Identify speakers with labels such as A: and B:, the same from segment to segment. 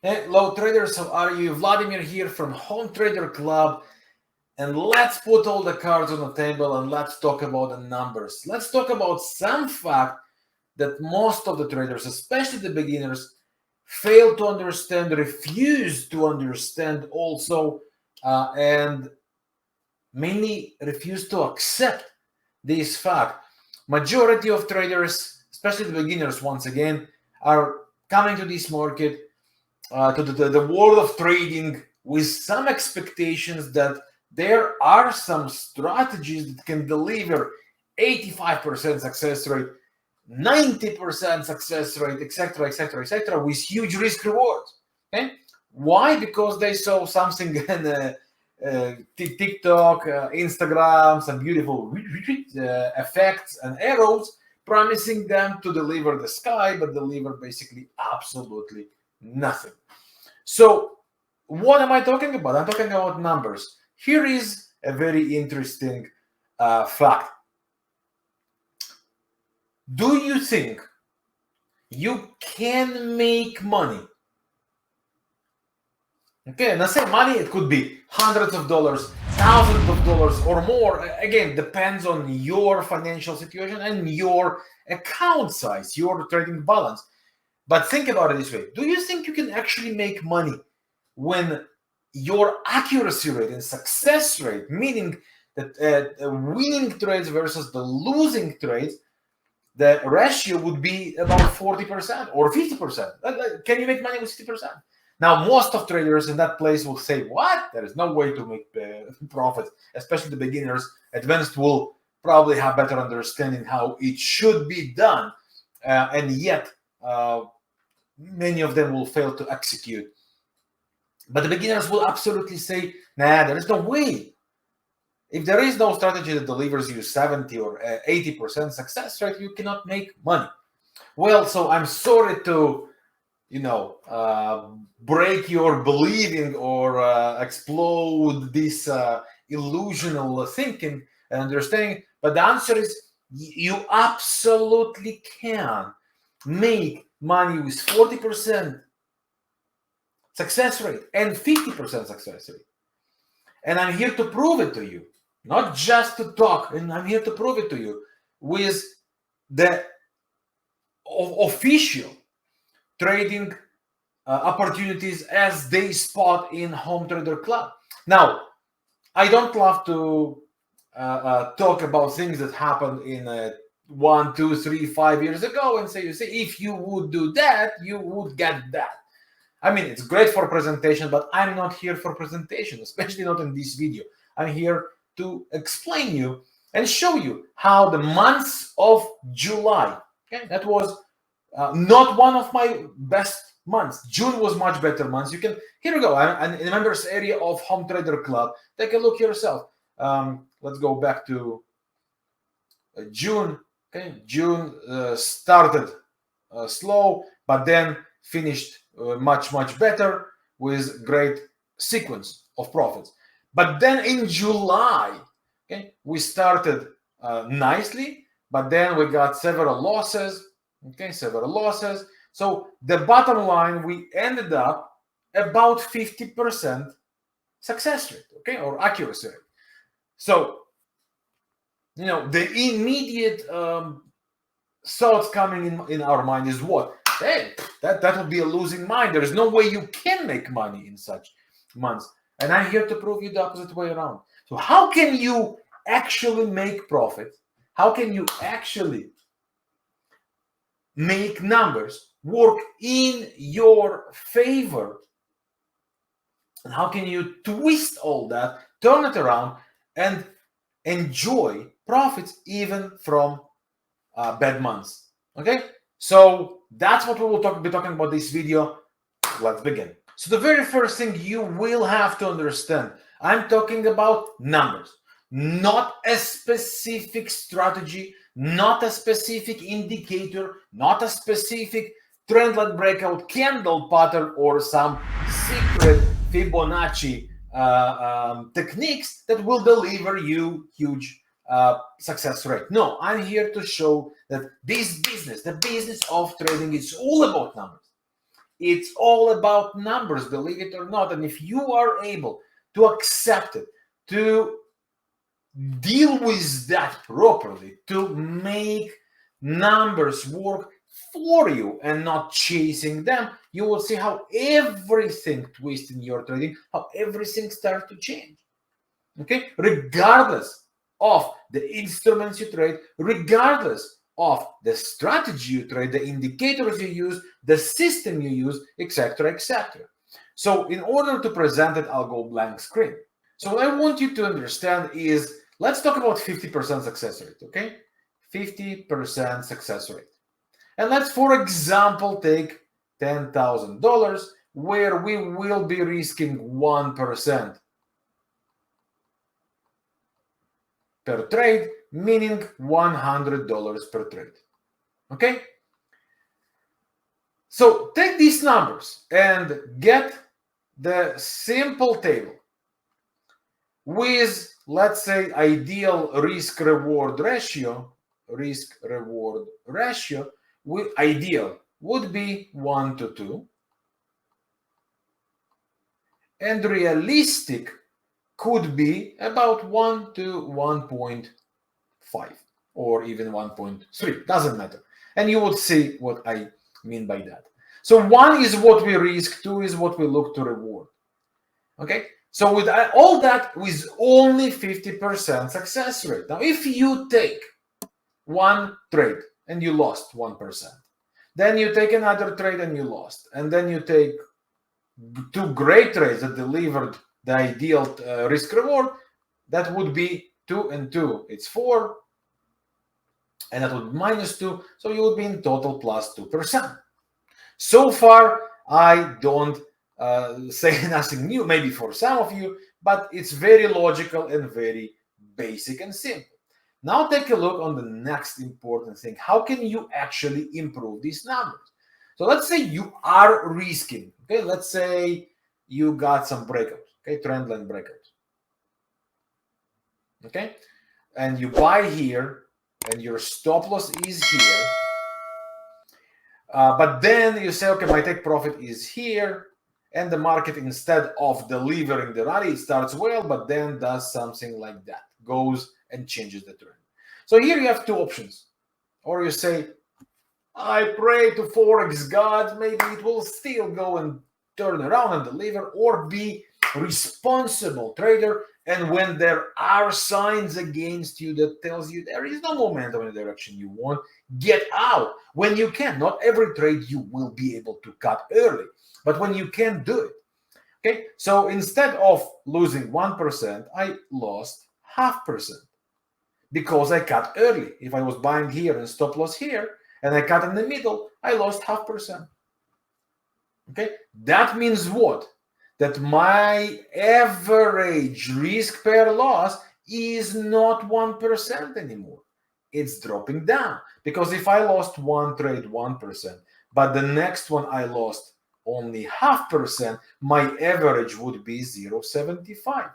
A: Hello traders, how are you? Vladimir here from Home Trader Club, and let's put all the cards on the table and let's talk about the numbers. Let's talk about some fact that most of the traders, especially the beginners, fail to understand, refuse to understand also, and mainly refuse to accept this fact. Majority of traders, especially the beginners, once again, are coming to this market, to the world of trading, with some expectations that there are some strategies that can deliver 85% success rate, 90% success rate, etc., etc., etc., with huge risk rewards. Okay, why? Because they saw something in TikTok, Instagram, some beautiful effects and arrows promising them to deliver the sky, but deliver basically absolutely nothing. So what am I talking about? I'm talking about numbers. Here is a very interesting fact. Do you think you can make money? Okay, and I say money, it could be hundreds of dollars, thousands of dollars or more. Again, depends on your financial situation and your account size, your trading balance. But think about it this way. Do you think you can actually make money when your accuracy rate and success rate, meaning that winning trades versus the losing trades, the ratio would be about 40% or 50%? Can you make money with 50%? Now, most of traders in that place will say, what? There is no way to make profits, especially the beginners. Advanced will probably have better understanding how it should be done. And yet, many of them will fail to execute. But the beginners will absolutely say, nah, there is no way. If there is no strategy that delivers you 70 or 80% success rate, you cannot make money. Well, so I'm sorry to, break your believing or explode this illusional thinking and understanding. But the answer is you absolutely can make money with 40% success rate and 50% success rate. And I'm here to prove it to you, not just to talk. And I'm here to prove it to you with the official trading opportunities as they spot in Home Trader Club. Now, I don't love to talk about things that happened in 1, 2, 3, 5 years ago and say, if you would do that, you would get that. I mean, it's great for presentation, but I'm not here for presentation, especially not in this video. I'm here to explain you and show you how the months of July, okay, that was not one of my best months. June was much better months. You can, here we go. I'm in the members area of Home Trader Club. Take a look yourself. Let's go back to June. Okay, June started slow, but then finished much better with great sequence of profits. But then in July, okay, we started nicely, but then we got several losses. Okay, several losses. So the bottom line, we ended up about 50% success rate, okay, or accuracy rate. So, the immediate thoughts coming in our mind is what? Hey, that would be a losing mind. There is no way you can make money in such months. And I'm here to prove you the opposite way around. So how can you actually make profit? How can you actually make numbers work in your favor? And how can you twist all that, turn it around, and enjoy profits even from bad months? Okay, so that's what we will be talking about this video. Let's begin. So the very first thing you will have to understand, I'm talking about numbers, not a specific strategy, not a specific indicator, not a specific trendline breakout candle pattern or some secret Fibonacci techniques that will deliver you huge success rate. No, I'm here to show that this business, the business of trading, is all about numbers. It's all about numbers, believe it or not. And if you are able to accept it, to deal with that properly, to make numbers work for you and not chasing them, you will see how everything twists in your trading, how everything starts to change. Okay, regardless of the instruments you trade, regardless of the strategy you trade, the indicators you use, the system you use, etc., etc. So in order to present it, I'll go blank screen. So what I want you to understand is, let's talk about 50% success rate, okay? 50% success rate. And let's, for example, take $10,000 where we will be risking 1% per trade, meaning $100 per trade. Okay? So take these numbers and get the simple table with, let's say, ideal risk-reward ratio. Ideal would be 1 to 2, and realistic could be about 1 to 1.5 or even 1.3, doesn't matter. And you would see what I mean by that. So 1 is what we risk, 2 is what we look to reward. Okay, so with all that, with only 50% success rate. Now, if you take one trade and you lost 1%, then you take another trade and you lost, and then you take 2 great trades that delivered the ideal risk reward, that would be 2 and 2, it's 4, and that would be -2, so you would be in total plus 2%. So far, I don't say nothing new, maybe for some of you, but it's very logical and very basic and simple. Now take a look on the next important thing. How can you actually improve these numbers? So let's say you are risking, okay? Let's say you got some breakouts, okay? Trendline breakouts, okay? And you buy here, and your stop loss is here. But then you say, okay, my take profit is here, and the market, instead of delivering the rally, it starts well, but then does something like that, goes and changes the trend. So here you have 2 options. Or you say, I pray to Forex gods, maybe it will still go and turn around and deliver, or be responsible trader, and when there are signs against you that tells you there is no momentum in the direction you want, get out when you can. Not every trade you will be able to cut early, but when you can, do it. Okay, so instead of losing 1%, I lost 0.5% because I cut early. If I was buying here and stop loss here, and I cut in the middle, I lost 0.5%. Okay, that means what? That my average risk per loss is not 1% anymore. It's dropping down. Because if I lost one trade 1%, but the next one I lost only 0.5%, my average would be 0.75.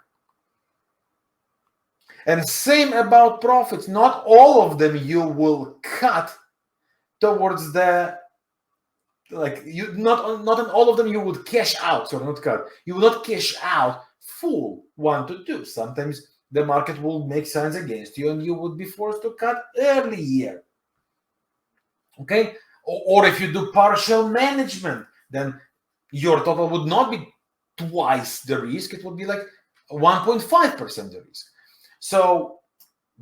A: And same about profits. Not all of them you will cut towards the, like, you not in all of them you would cash out, so not cut. You will not cash out full 1 to 2. Sometimes the market will make signs against you and you would be forced to cut earlier. Okay, or if you do partial management, then your total would not be twice the risk, it would be like 1.5% the risk. So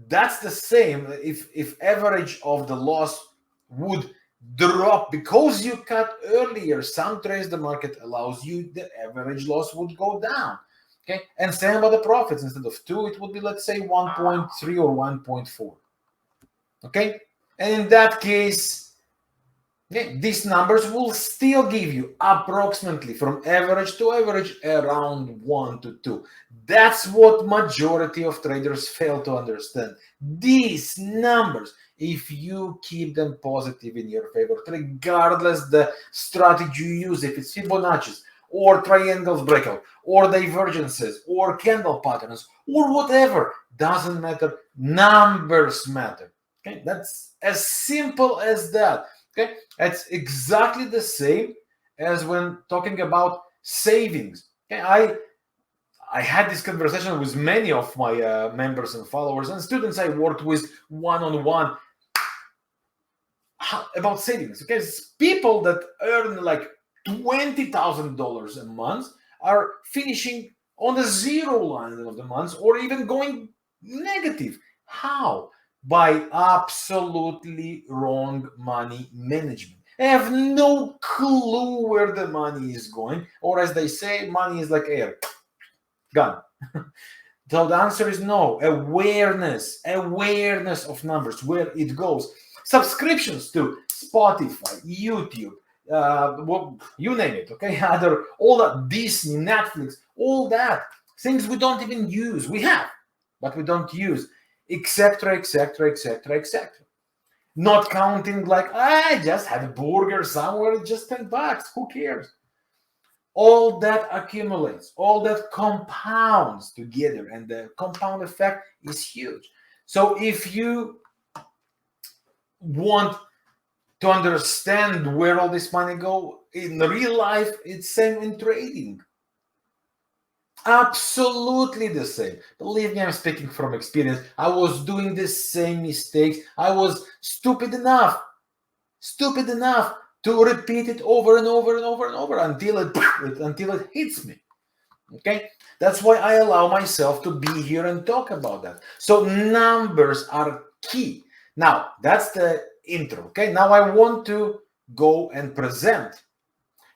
A: that's the same. If average of the loss would drop because you cut earlier, some trades the market allows you, the average loss would go down. Okay, and same about the profits. Instead of 2, it would be, let's say, 1.3 or 1.4. Okay, and in that case, these numbers will still give you approximately, from average to average, around 1 to 2. That's what majority of traders fail to understand. These numbers, if you keep them positive in your favor, regardless the strategy you use, if it's Fibonacci's or triangles breakout or divergences or candle patterns or whatever, doesn't matter. Numbers matter. Okay, that's as simple as that. Okay, it's exactly the same as when talking about savings. Okay, I had this conversation with many of my members and followers and students I worked with one-on-one about savings. Okay, it's people that earn like $20,000 a month are finishing on the zero line of the month or even going negative. How? By absolutely wrong money management. They have no clue where the money is going, or as they say, money is like air, gone. So the answer is no. Awareness of numbers, where it goes. Subscriptions to Spotify, YouTube, well, you name it, okay? All that, Disney, Netflix, all that, things we don't even use. We have, but we don't use, etc., etc., etc., etc. Not counting like, I just had a burger somewhere, it's just $10. Who cares? All that accumulates, all that compounds together, and the compound effect is huge. So if you want to understand where all this money go in real life, it's same in trading. Absolutely the same. Believe me, I'm speaking from experience. I was doing the same mistakes. I was stupid enough to repeat it over and over and over and over until it hits me. Okay, that's why I allow myself to be here and talk about that. So numbers are key. Now that's the intro. Okay, now I want to go and present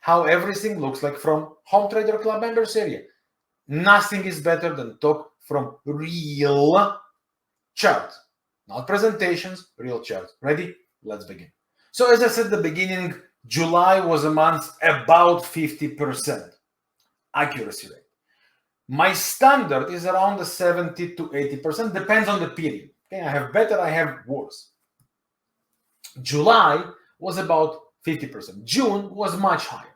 A: how everything looks like from Home Trader Club members area. Nothing is better than talk from real charts, not presentations, real charts. Ready? Let's begin. So as I said at the beginning, July was a month about 50% accuracy rate. My standard is around the 70 to 80%, depends on the period. Okay, I have better, I have worse. July was about 50%. June was much higher.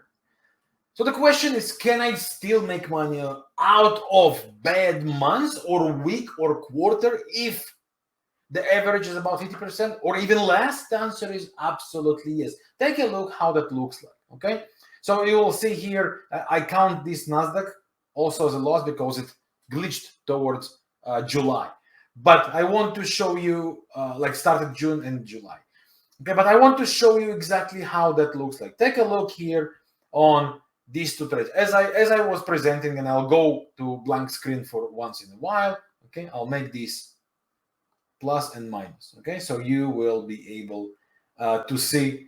A: So the question is, can I still make money out of bad months or week or quarter if the average is about 50% or even less? The answer is absolutely yes. Take a look how that looks like, okay? So you will see here, I count this NASDAQ also as a loss because it glitched towards July. But I want to show you, like started June and July. Okay, but I want to show you exactly how that looks like. Take a look here on these two trades. As I was presenting, and I'll go to blank screen for once in a while. Okay, I'll make this plus and minus. Okay, so you will be able to see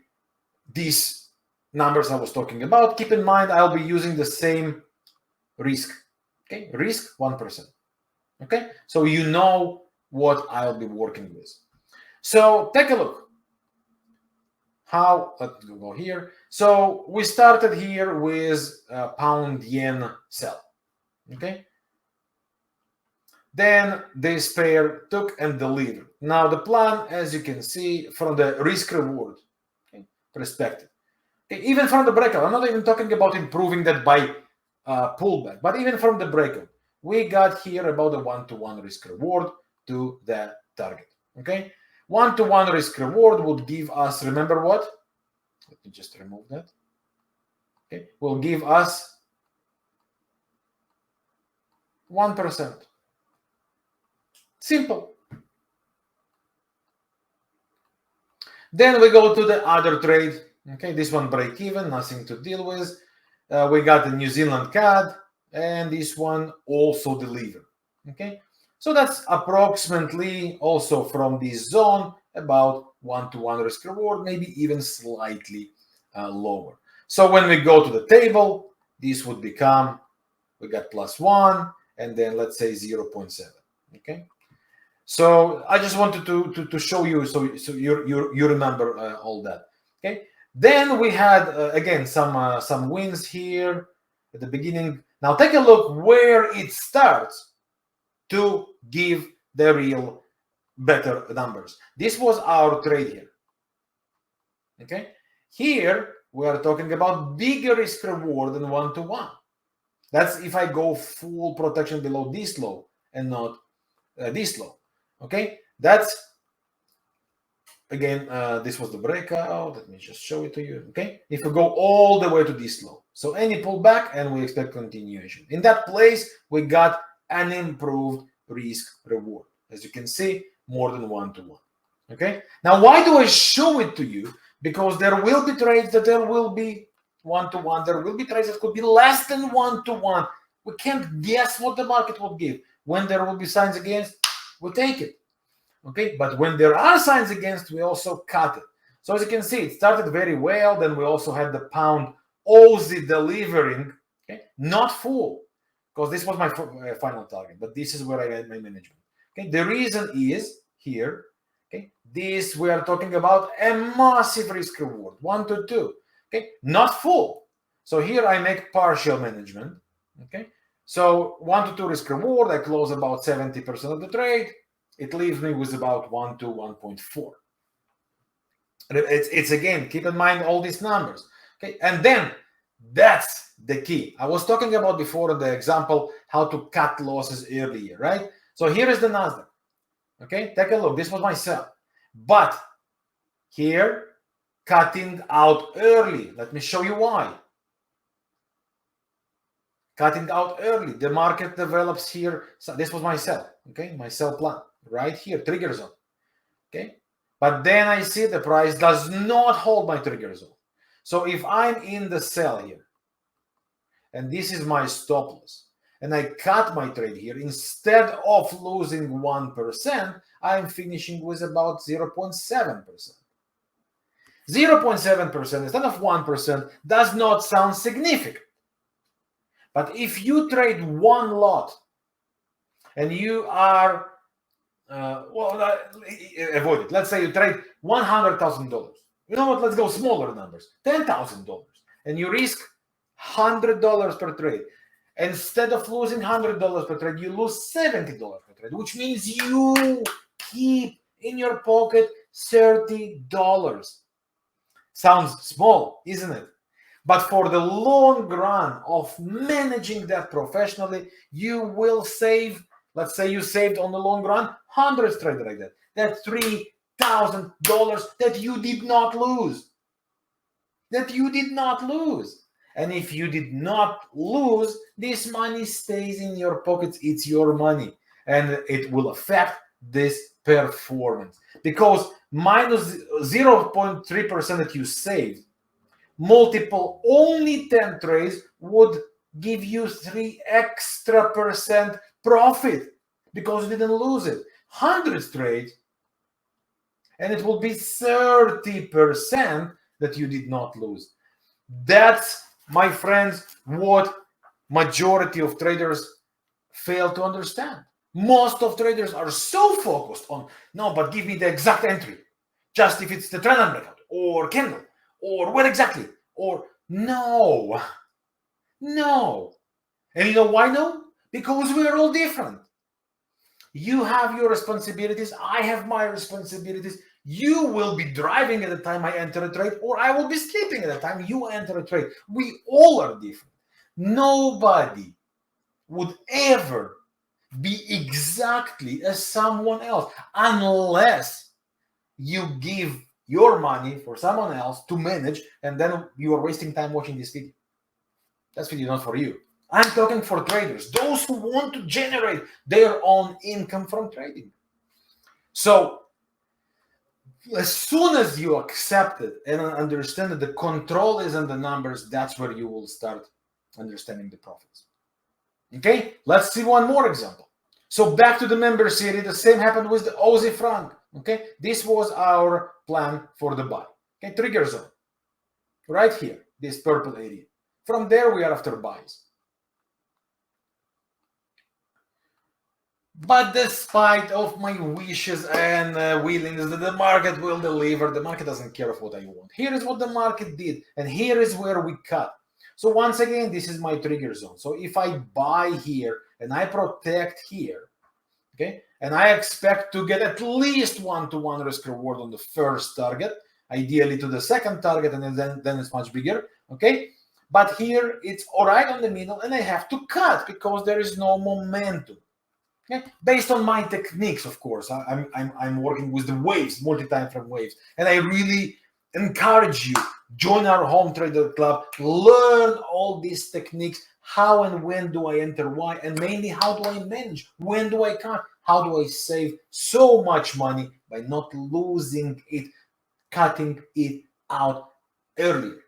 A: these numbers I was talking about. Keep in mind, I'll be using the same risk. Okay, risk 1%. Okay, so you know what I'll be working with. So take a look. How, let's go here. So we started here with pound yen sell. Okay. Then this pair took and delivered. Now the plan, as you can see, from the risk reward perspective, okay, even from the breakout, I'm not even talking about improving that by pullback, but even from the breakout, we got here about a 1-to-1 risk reward to the target. Okay, 1-to-1 risk reward would give us, remember what? Let me just remove that. Okay, will give us 1%. Simple. Then we go to the other trade. Okay, this one break even, nothing to deal with. We got the New Zealand CAD, and this one also delivered. Okay, so that's approximately also from this zone about 1-to-1 risk reward, maybe even slightly lower. So when we go to the table, this would become, we got +1, and then let's say 0.7. Okay. So I just wanted to show you so you remember all that. Okay. Then we had again some wins here at the beginning. Now take a look where it starts to give the real better numbers. This was our trade here. Okay. Here we are talking about bigger risk reward than 1-to-1. That's if I go full protection below this low and not this low. Okay, that's again, this was the breakout. Let me just show it to you. Okay, if we go all the way to this low, so any pullback, and we expect continuation. In that place, we got an improved risk reward. As you can see, more than 1-to-1. Okay, now why do I show it to you? Because there will be trades that there will be 1-to-1. There will be trades that could be less than 1-to-1. We can't guess what the market will give. When there will be signs against, we take it. Okay, but when there are signs against, we also cut it. So as you can see, it started very well. Then we also had the pound Aussie delivering, okay, not full, because this was my final target, but this is where I had my management. Okay, the reason is here. Okay, this we are talking about a massive risk reward, 1-to-2. Okay, not full. So here I make partial management. Okay, so 1-to-2 risk reward. I close about 70% of the trade. It leaves me with about 1-to-1.4. It's again, keep in mind all these numbers. Okay, and then that's the key. I was talking about before in the example how to cut losses earlier, right? So here is the Nasdaq. Okay, take a look. This was my sell, but here cutting out early. Let me show you why. Cutting out early. The market develops here. So this was my sell. Okay, my sell plan right here, trigger zone. Okay, but then I see the price does not hold my trigger zone. So if I'm in the sell here, and this is my stop loss, and I cut my trade here, instead of losing 1%, I'm finishing with about 0.7%. 0.7% instead of 1% does not sound significant. But if you trade one lot and you are, avoid it. Let's say you trade $100,000. You know what? Let's go smaller numbers, $10,000. And you risk $100 per trade. Instead of losing $100 per trade, you lose $70 per trade, which means you keep in your pocket $30. Sounds small, isn't it? But for the long run of managing that professionally, you will save, let's say you saved on the long run, hundreds trades like that. That's $3,000 that you did not lose. That you did not lose. And if you did not lose, this money stays in your pockets. It's your money. And it will affect this performance. Because minus 0.3% that you saved, multiple only 10 trades would give you 3 extra percent profit because you didn't lose it. 100 trades, and it will be 30% that you did not lose. That's, my friends, what majority of traders fail to understand. Most of traders are so focused on, no, but give me the exact entry. Just if it's the trend line breakout or candle or what exactly, or no. And you know why no? Because we're all different. You have your responsibilities. I have my responsibilities. You will be driving at the time I enter a trade, or I will be sleeping at the time you enter a trade. We all are different. Nobody would ever be exactly as someone else unless you give your money for someone else to manage, and then you are wasting time watching this video. That's video not for you. I'm talking for traders, those who want to generate their own income from trading. So as soon as you accept it and understand that the control is in the numbers, that's where you will start understanding the profits. Okay, let's see one more example. So back to the member series, the same happened with the Aussie franc. Okay, this was our plan for the buy. Okay, trigger zone right here, this purple area. From there, we are after buys. But despite of my wishes and willings that the market will deliver, the market doesn't care of what I want. Here is what the market did, and here is where we cut. So once again, this is my trigger zone. So if I buy here and I protect here, okay, and I expect to get at least 1-to-1 risk reward on the first target, ideally to the second target, and then it's much bigger, okay? But here it's all right on the middle, and I have to cut because there is no momentum. Okay? Based on my techniques, of course. I'm working with the waves, multi-time frame waves, and I really encourage you, join our Home Trader Club, learn all these techniques. How and when do I enter, why, and mainly how do I manage, when do I cut, how do I save so much money by not losing it, cutting it out earlier.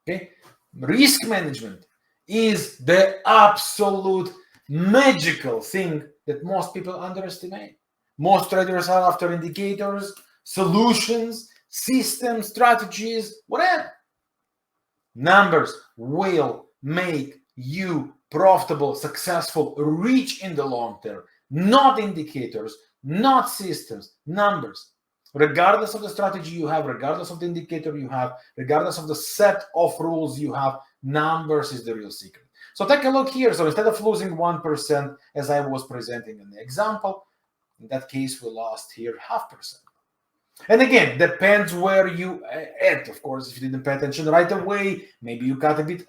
A: Okay, risk management is the absolute magical thing that most people underestimate. Most traders are after indicators, solutions, systems, strategies, whatever. Numbers will make you profitable, successful, rich in the long term. Not indicators, not systems, numbers. Regardless of the strategy you have, regardless of the indicator you have, regardless of the set of rules you have, numbers is the real secret. So take a look here. So instead of losing 1%, as I was presenting in the example, in that case, we lost here 0.5%. And again, depends where you at. Of course, if you didn't pay attention right away, maybe you cut a bit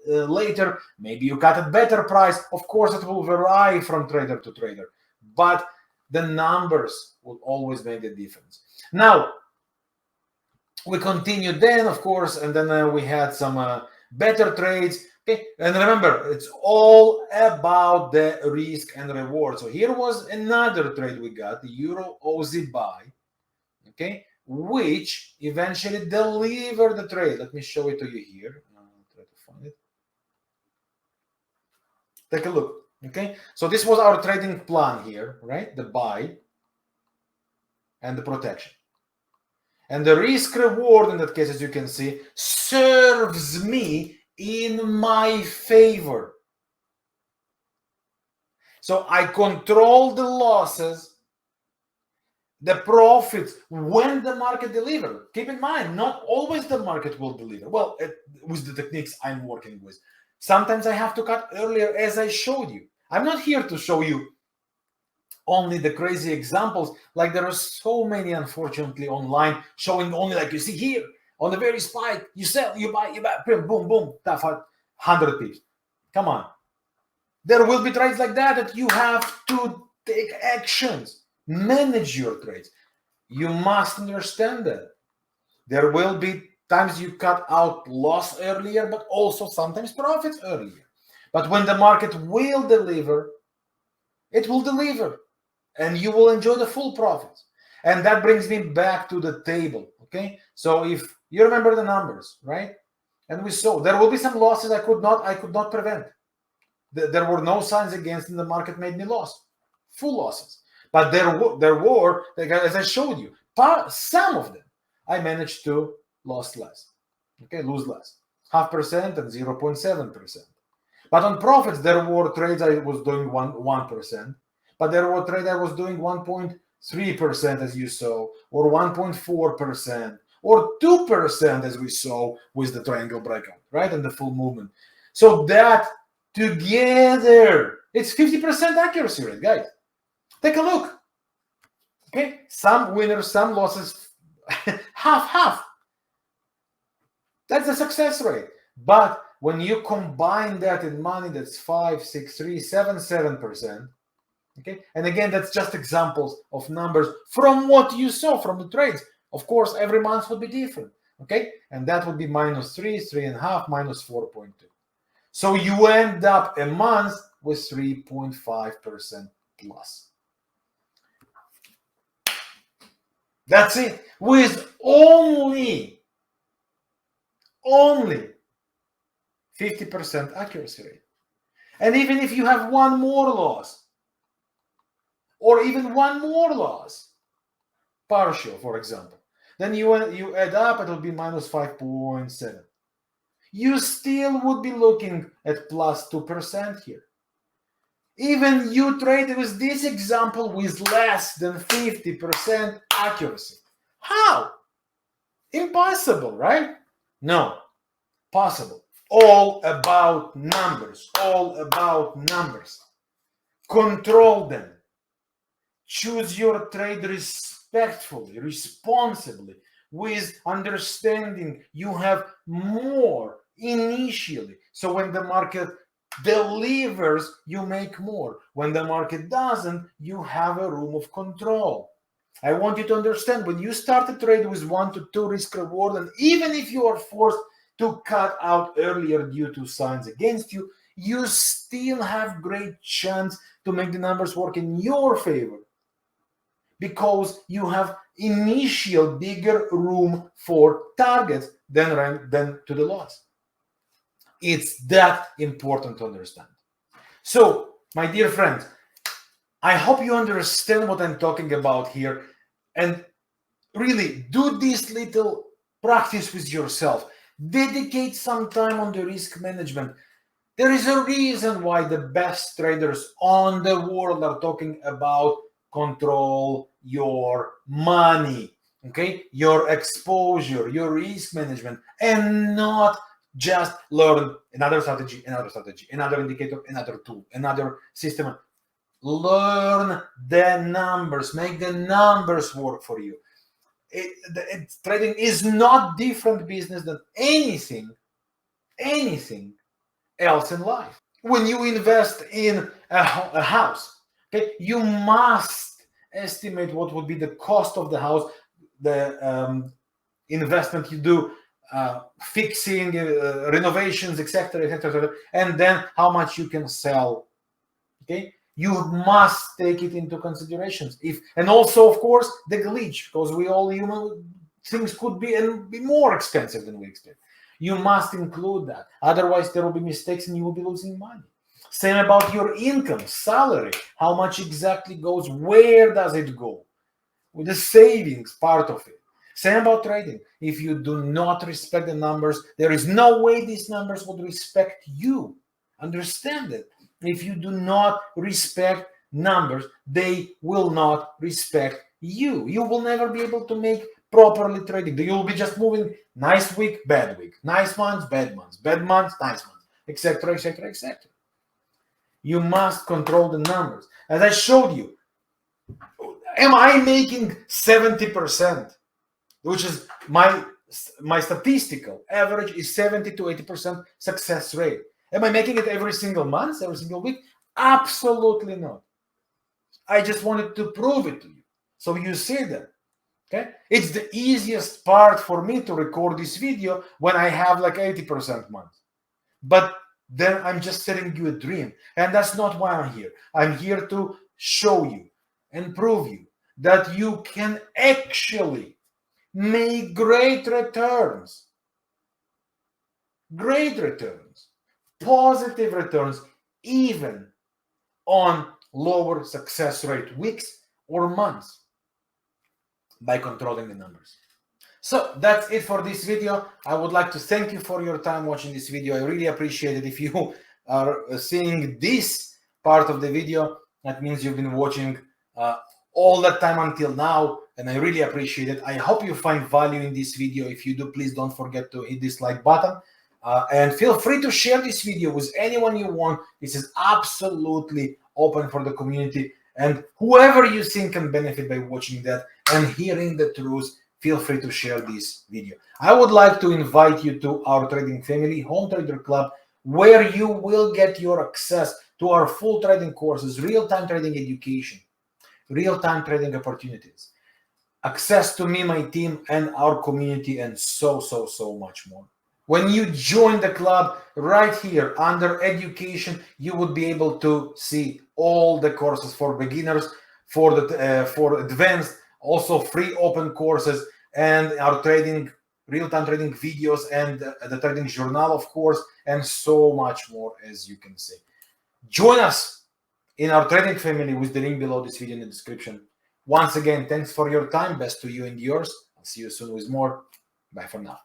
A: later, maybe you cut at better price. Of course, it will vary from trader to trader, but the numbers will always make the difference. Now, we continued then, of course, and then we had some better trades. Okay, and remember, it's all about the risk and reward. So here was another trade we got, the Euro Aussie buy. Okay, which eventually delivered the trade. Let me show it to you here. I'll try to find it. Take a look. Okay, so this was our trading plan here, right? The buy and the protection. And the risk reward in that case, as you can see, serves me in my favor. So I control the losses, the profits when the market delivers. Keep in mind, not always the market will deliver. Well, with the techniques I'm working with. Sometimes I have to cut earlier, as I showed you. I'm not here to show you only the crazy examples. Like there are so many, unfortunately, online showing only like you see here on the very spike. You sell, you buy, boom, boom, tough 100 pips. Come on. There will be trades like that you have to take actions. Manage your trades. You must understand that. There will be times you cut out loss earlier, but also sometimes profits earlier. But when the market will deliver, it will deliver. And you will enjoy the full profits. And that brings me back to the table. Okay. So if you remember the numbers, right? And we saw there will be some losses I could not prevent. There were no signs against, and the market made me lose. Full losses. But there were, as I showed you, some of them I managed to lose less. Okay, lose less. 0.5% and 0.7%. But on profits, there were trades I was doing 1%. But there were trades I was doing 1.3%, as you saw, or 1.4%, or 2%, as we saw with the triangle breakout, right? And the full movement. So that together, it's 50% accuracy rate, guys. Take a look. Okay, some winners, some losses, half. That's the success rate. But when you combine that in money, that's 5, 6, 3, 7, 7%. Okay, and again, that's just examples of numbers from what you saw from the trades. Of course, every month would be different. Okay, and that would be -3, 3.5, -4.2. So you end up a month with 3.5% plus. That's it, with only 50% accuracy rate. And even if you have one more loss, or even one more loss, partial, for example, then you add up, it will be -5.7. You still would be looking at +2% here. Even you traded with this example with less than 50% accuracy. How? Impossible, right? No, possible. All about numbers. All about numbers. Control them. Choose your trade respectfully, responsibly, with understanding you have more initially. So when the market delivers, you make more. When the market doesn't, you have a room of control. I want you to understand, when you start a trade with 1 to 2 risk reward, and even if you are forced to cut out earlier due to signs against you, you still have great chance to make the numbers work in your favor, because you have initial bigger room for targets than to the loss. It's that important to understand. So, my dear friends, I hope you understand what I'm talking about here, and really do this little practice with yourself. Dedicate some time on the risk management. There is a reason why the best traders on the world are talking about control your money, okay, your exposure, your risk management, and not just learn another strategy, another indicator, another tool, another system. Learn the numbers, make the numbers work for you. Trading is not different business than anything else in life. When you invest in a house, okay, you must estimate what would be the cost of the house, the investment you do, fixing, renovations, etc., and then how much you can sell. Okay, you must take it into considerations. And also, of course, the glitch, because we all human, things could be more expensive than we expect. You must include that. Otherwise, there will be mistakes and you will be losing money. Same about your income, salary. How much exactly goes? Where does it go? With the savings part of it. Same about trading. If you do not respect the numbers, there is no way these numbers would respect you. Understand it. If you do not respect numbers, they will not respect you. You will never be able to make properly trading. You will be just moving nice week, bad week, nice months, bad months, bad months, nice months, etc., etc., etc. You must control the numbers. As I showed you, am I making 70%, which is my statistical average is 70 to 80% success rate. Am I making it every single month, every single week? Absolutely not. I just wanted to prove it to you. So you see that. Okay? It's the easiest part for me to record this video when I have like 80% month. But then I'm just telling you a dream. And that's not why I'm here. I'm here to show you and prove you that you can actually make great returns, positive returns, even on lower success rate weeks or months by controlling the numbers. So that's it for this video. I would like to thank you for your time watching this video. I really appreciate it. If you are seeing this part of the video, that means you've been watching all that time until now, and I really appreciate it. I hope you find value in this video. If you do, please don't forget to hit this like button, and feel free to share this video with anyone you want. This is absolutely open for the community, and whoever you think can benefit by watching that and hearing the truth, feel free to share this video. I would like to invite you to our trading family, Home Trader Club, where you will get your access to our full trading courses, real-time trading education, real-time trading opportunities, access to me, my team, and our community, and so much more. When you join the club right here under education, you would be able to see all the courses for beginners, for advanced, also free open courses, and our trading, real-time trading videos, and the trading journal, of course, and so much more, as you can see. Join us in our trading family with the link below this video in the description. Once again, thanks for your time. Best to you and yours. I'll see you soon with more. Bye for now.